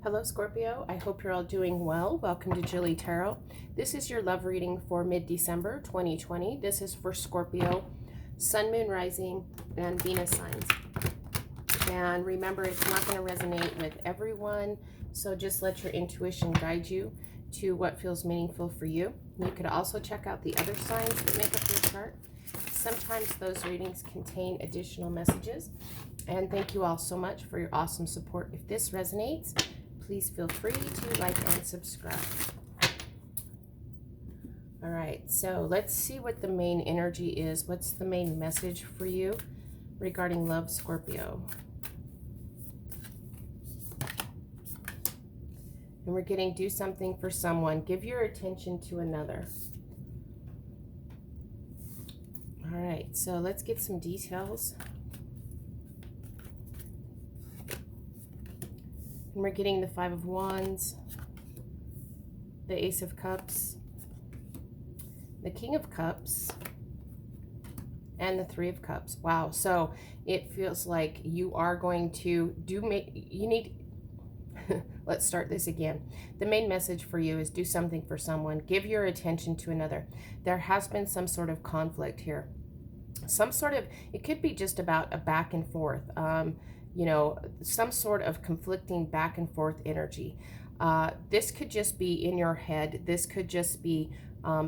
Hello, Scorpio. I hope you're all doing well. Welcome to JilleTarot. This is your love reading for mid-December 2020. This is for Scorpio, Sun, Moon, Rising, and Venus signs. And remember, it's not going to resonate with everyone, so just let your intuition guide you to what feels meaningful for you. You could also check out the other signs that make up your chart. Sometimes those readings contain additional messages. And thank you all so much for your awesome support. If this resonates, please feel free to like and subscribe. All right, so let's see what the main energy is. What's the main message for you regarding love, Scorpio? And we're getting do something for someone. Give your attention to another. All right, so let's get some details. And we're getting the Five of Wands, the Ace of Cups, the King of Cups, and the Three of Cups. Wow, so it feels like you are going to let's start this again. The main message for you is do something for someone. Give your attention to another. There has been some sort of conflict here. It could be just about a back and forth. You know, some sort of conflicting back and forth energy. This could just be in your head. This could just be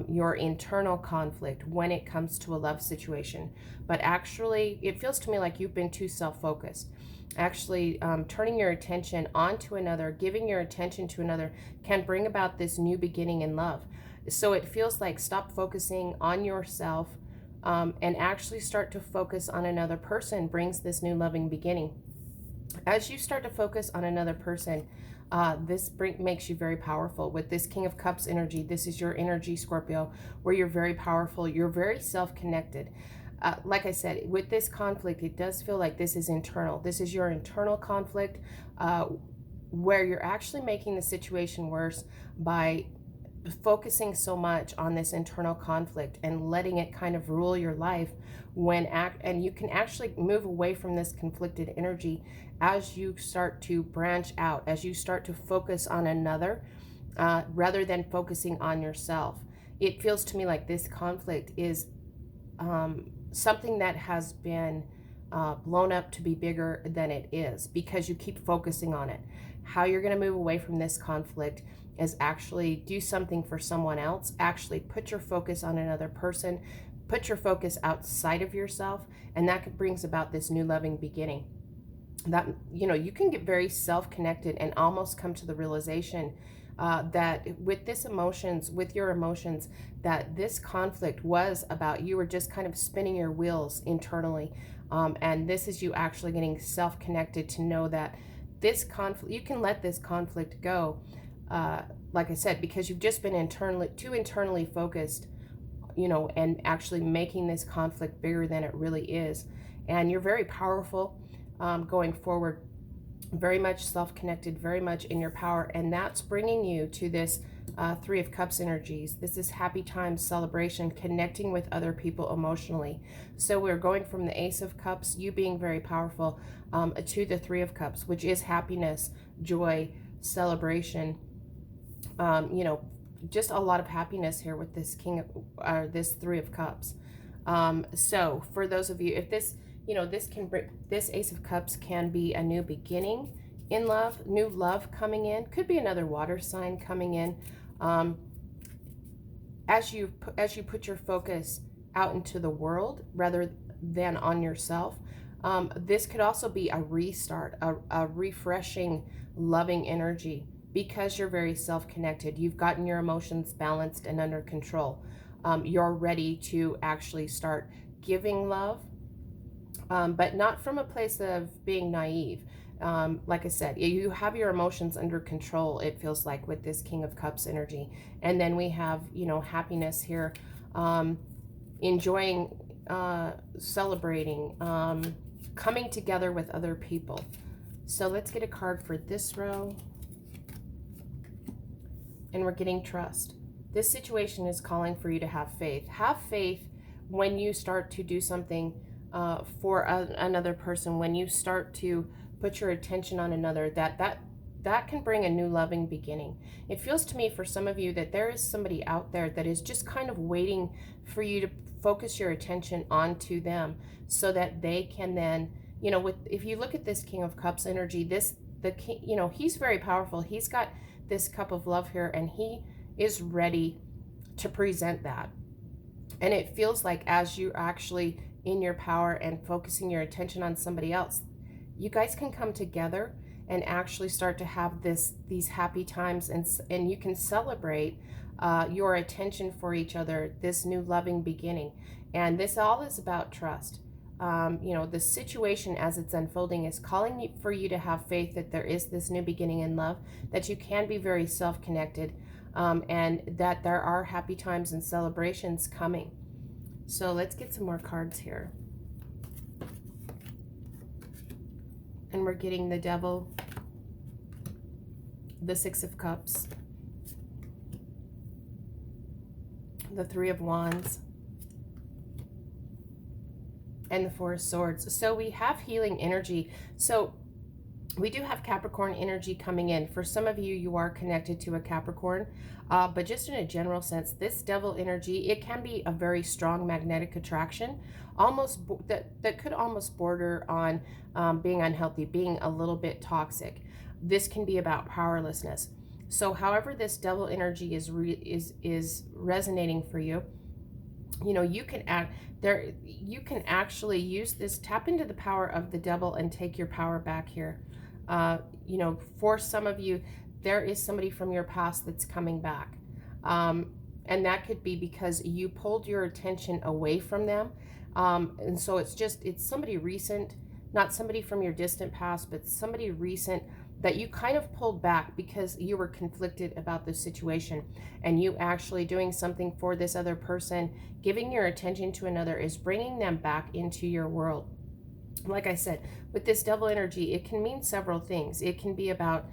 your internal conflict when it comes to a love situation. But actually, it feels to me like you've been too self-focused. Actually, turning your attention onto another, giving your attention to another can bring about this new beginning in love. So it feels like stop focusing on yourself and actually start to focus on another person brings this new loving beginning. As you start to focus on another person, this makes you very powerful. With this King of Cups energy, this is your energy, Scorpio, where you're very powerful. You're very self-connected. Like I said, with this conflict, it does feel like this is internal. This is your internal conflict where you're actually making the situation worse by focusing so much on this internal conflict and letting it kind of rule your life and you can actually move away from this conflicted energy as you start to branch out, as you start to focus on another rather than focusing on yourself. It feels to me like this conflict is something that has been blown up to be bigger than it is because you keep focusing on it. How you're going to move away from this conflict is actually do something for someone else. Actually put your focus on another person. Put your focus outside of yourself, and that brings about this new loving beginning. That, you know, you can get very self-connected and almost come to the realization that with your emotions, that this conflict was about you were just kind of spinning your wheels internally. And this is you actually getting self-connected to know that this conflict, you can let this conflict go. Like I said, because you've just been too internally focused, you know, and actually making this conflict bigger than it really is. And you're very powerful going forward, very much self-connected, very much in your power. And that's bringing you to this Three of Cups energies. This is happy times, celebration, connecting with other people emotionally. So we're going from the Ace of Cups, you being very powerful, to the Three of Cups, which is happiness, joy, celebration. You know, just a lot of happiness here with this this Three of Cups. So for those of you, if this, you know, this Ace of Cups can be a new beginning in love, new love coming in, could be another water sign coming in. As you put your focus out into the world rather than on yourself, this could also be a restart, a refreshing, loving energy. Because you're very self-connected, you've gotten your emotions balanced and under control. You're ready to actually start giving love, but not from a place of being naive. Like I said, you have your emotions under control, it feels like, with this King of Cups energy. And then we have, you know, happiness here, enjoying, celebrating, coming together with other people. So let's get a card for this row. And we're getting trust. This situation is calling for you to have faith. Have faith when you start to do something for another person, when you start to put your attention on another, that that can bring a new loving beginning. It feels to me for some of you that there is somebody out there that is just kind of waiting for you to focus your attention onto them so that they can then, you know, if you look at this King of Cups energy, the king, you know, he's very powerful. He's got this cup of love here, and he is ready to present that. And it feels like as you're actually in your power and focusing your attention on somebody else, you guys can come together and actually start to have these happy times, and you can celebrate your attention for each other, this new loving beginning. And this all is about trust. You know, the situation as it's unfolding is calling for you to have faith that there is this new beginning in love, that you can be very self-connected, and that there are happy times and celebrations coming. So let's get some more cards here. And we're getting the Devil, the Six of Cups, the Three of Wands, and the Four of Swords. So we have healing energy. So we do have Capricorn energy coming in. For some of you, you are connected to a Capricorn, but just in a general sense, this Devil energy, it can be a very strong magnetic attraction, almost that could almost border on being unhealthy, being a little bit toxic. This can be about powerlessness. So however this Devil energy is resonating for you, you know, you can actually use this, tap into the power of the Devil and take your power back here. You know, for some of you, there is somebody from your past that's coming back. And that could be because you pulled your attention away from them. And so it's somebody recent, not somebody from your distant past, but somebody recent that you kind of pulled back because you were conflicted about the situation, and you actually doing something for this other person, giving your attention to another, is bringing them back into your world. Like I said, with this Devil energy, it can mean several things. It can be about,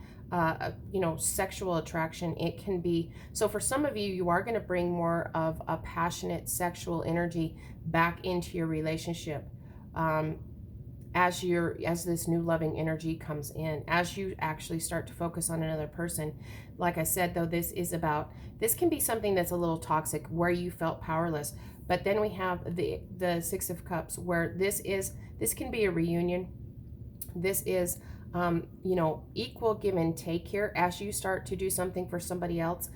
you know, sexual attraction. It can be, so for some of you, you are going to bring more of a passionate sexual energy back into your relationship. As this new loving energy comes in, as you actually start to focus on another person. Like I said, though, this can be something that's a little toxic where you felt powerless. But then we have the Six of Cups, where this can be a reunion. This is, you know, equal give and take here. As you start to do something for somebody else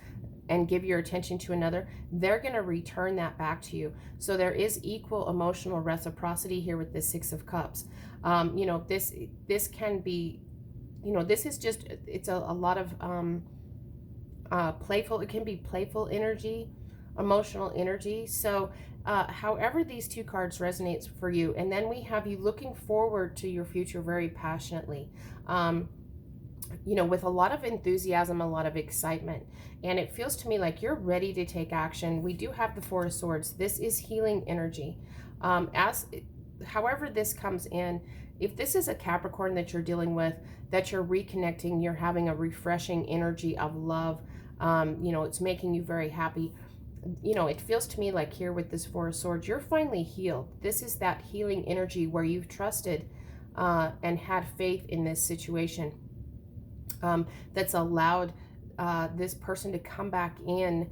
and give your attention to another, they're going to return that back to you. So there is equal emotional reciprocity here with the Six of Cups. You know, this can be, you know, this is just, it's a lot of playful, it can be playful energy, emotional energy. So however these two cards resonates for you, and then we have you looking forward to your future very passionately, you know, with a lot of enthusiasm, a lot of excitement. And it feels to me like you're ready to take action. We do have the Four of Swords. This is healing energy. However this comes in, if this is a Capricorn that you're dealing with, that you're reconnecting, you're having a refreshing energy of love, you know, it's making you very happy. You know, it feels to me like here with this Four of Swords, you're finally healed. This is that healing energy where you've trusted and had faith in this situation, that's allowed this person to come back in,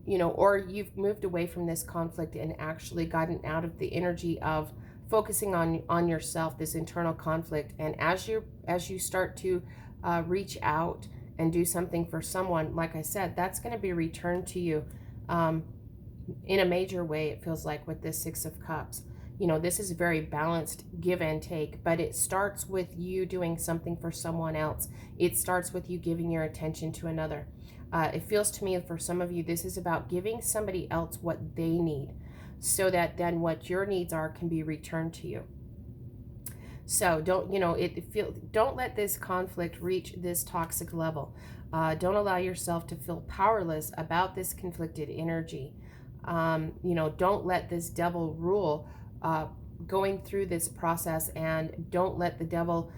you know, or you've moved away from this conflict and actually gotten out of the energy of focusing on yourself, this internal conflict. And as you start to reach out and do something for someone, like I said, that's going to be returned to you in a major way. It feels like with this Six of Cups, you know, this is very balanced give and take, but it starts with you doing something for someone else. It starts with you giving your attention to another. It feels to me for some of you, this is about giving somebody else what they need, so that then what your needs are can be returned to you. So don't, you know, don't let this conflict reach this toxic level. Don't allow yourself to feel powerless about this conflicted energy. You know, don't let this devil rule going through this process, and don't let the devil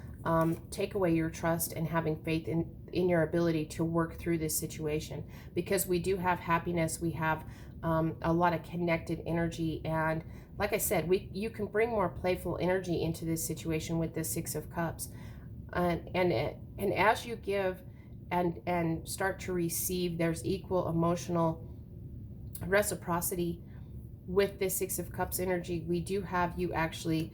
take away your trust and having faith in your ability to work through this situation, because we do have happiness. We have a lot of connected energy, and like I said, you can bring more playful energy into this situation with the Six of Cups. And as you give and start to receive, there's equal emotional reciprocity with this Six of Cups energy. We do have you actually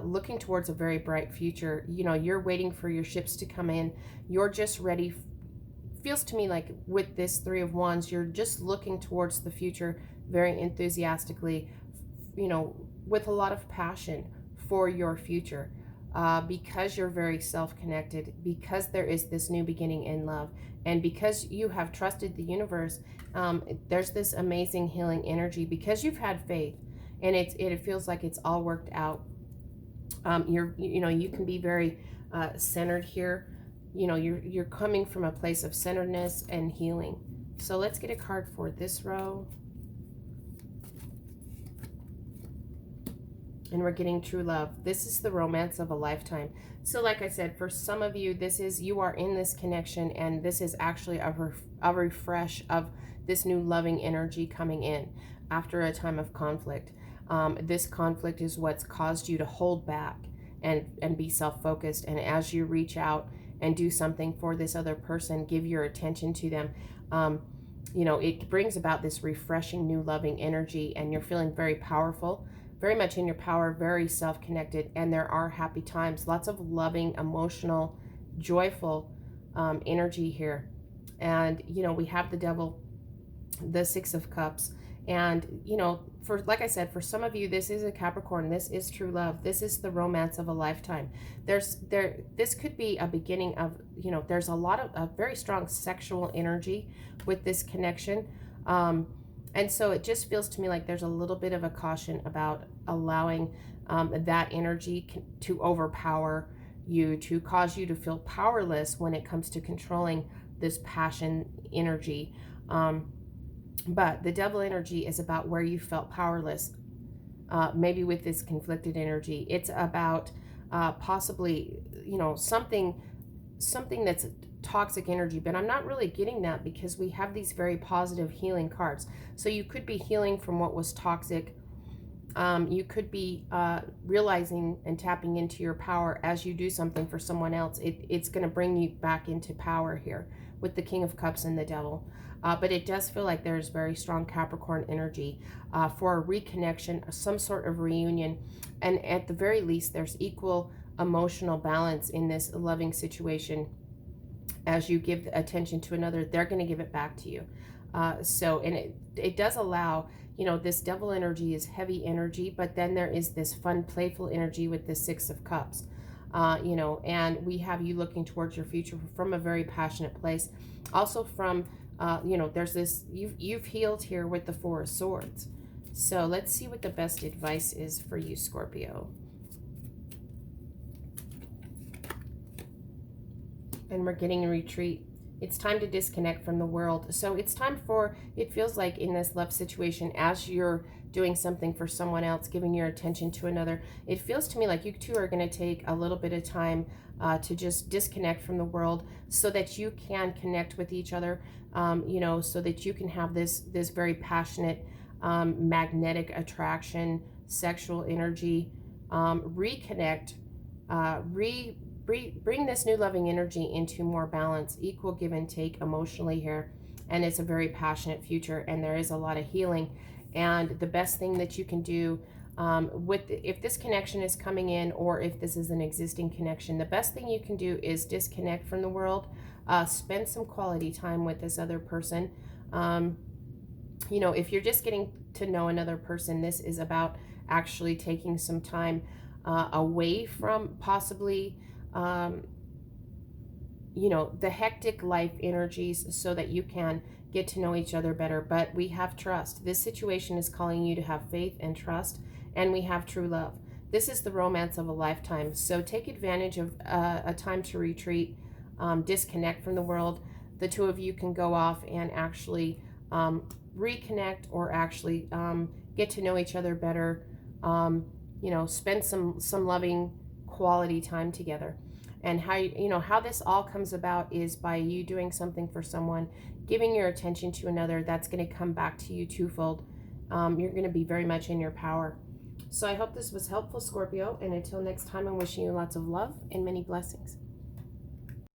looking towards a very bright future. You know, you're waiting for your ships to come in. You're just ready. Feels to me like with this Three of Wands, you're just looking towards the future very enthusiastically, you know, with a lot of passion for your future. Because you're very self-connected, because there is this new beginning in love, and because you have trusted the universe, there's this amazing healing energy because you've had faith, and it feels like it's all worked out. You know, you can be very centered here. You know, you're coming from a place of centeredness and healing. So let's get a card for this row. And we're getting true love. This is the romance of a lifetime. So like I said, for some of you, this is, you are in this connection, and this is actually a refresh of this new loving energy coming in after a time of conflict. This conflict is what's caused you to hold back and be self-focused. And as you reach out and do something for this other person, give your attention to them, you know, it brings about this refreshing new loving energy, and you're feeling very powerful, very much in your power, very self-connected, and there are happy times, lots of loving, emotional, joyful energy here. And, you know, we have the Devil, the Six of Cups, and, you know, for, like I said, for some of you, this is a Capricorn, this is true love, this is the romance of a lifetime. This could be a beginning of, you know, there's a lot of a very strong sexual energy with this connection. And so it just feels to me like there's a little bit of a caution about allowing that energy to overpower you, to cause you to feel powerless when it comes to controlling this passion energy. But the Devil energy is about where you felt powerless, maybe with this conflicted energy. It's about possibly, you know, something that's toxic energy, but I'm not really getting that because we have these very positive healing cards. So you could be healing from what was toxic. You could be realizing and tapping into your power as you do something for someone else. It's going to bring you back into power here with the King of Cups and the Devil. But it does feel like there's very strong Capricorn energy for a reconnection, some sort of reunion. And at the very least, there's equal emotional balance in this loving situation. As you give attention to another, they're going to give it back to you. And it does allow, you know, this Devil energy is heavy energy, but then there is this fun, playful energy with the Six of Cups, you know, and we have you looking towards your future from a very passionate place. Also from, you know, there's this, you've healed here with the Four of Swords. So let's see what the best advice is for you, Scorpio. And we're getting a retreat. It's time to disconnect from the world. So it's time for, it feels like in this love situation, as you're doing something for someone else, giving your attention to another, it feels to me like you two are going to take a little bit of time to just disconnect from the world so that you can connect with each other, you know, so that you can have this very passionate, magnetic attraction, sexual energy, reconnect, bring this new loving energy into more balance, equal give and take emotionally here. And it's a very passionate future, and there is a lot of healing. And the best thing that you can do if this connection is coming in, or if this is an existing connection, the best thing you can do is disconnect from the world, spend some quality time with this other person. You know, if you're just getting to know another person, this is about actually taking some time away from possibly you know, the hectic life energies, so that you can get to know each other better. But we have trust. This situation is calling you to have faith and trust, and we have true love. This is the romance of a lifetime. So take advantage of a time to retreat, disconnect from the world. The two of you can go off and actually reconnect, or actually get to know each other better. You know, spend some loving quality time together. And how, you know, how this all comes about is by you doing something for someone, giving your attention to another. That's going to come back to you twofold. You're going to be very much in your power. So I hope this was helpful, Scorpio, and until next time, I'm wishing you lots of love and many blessings.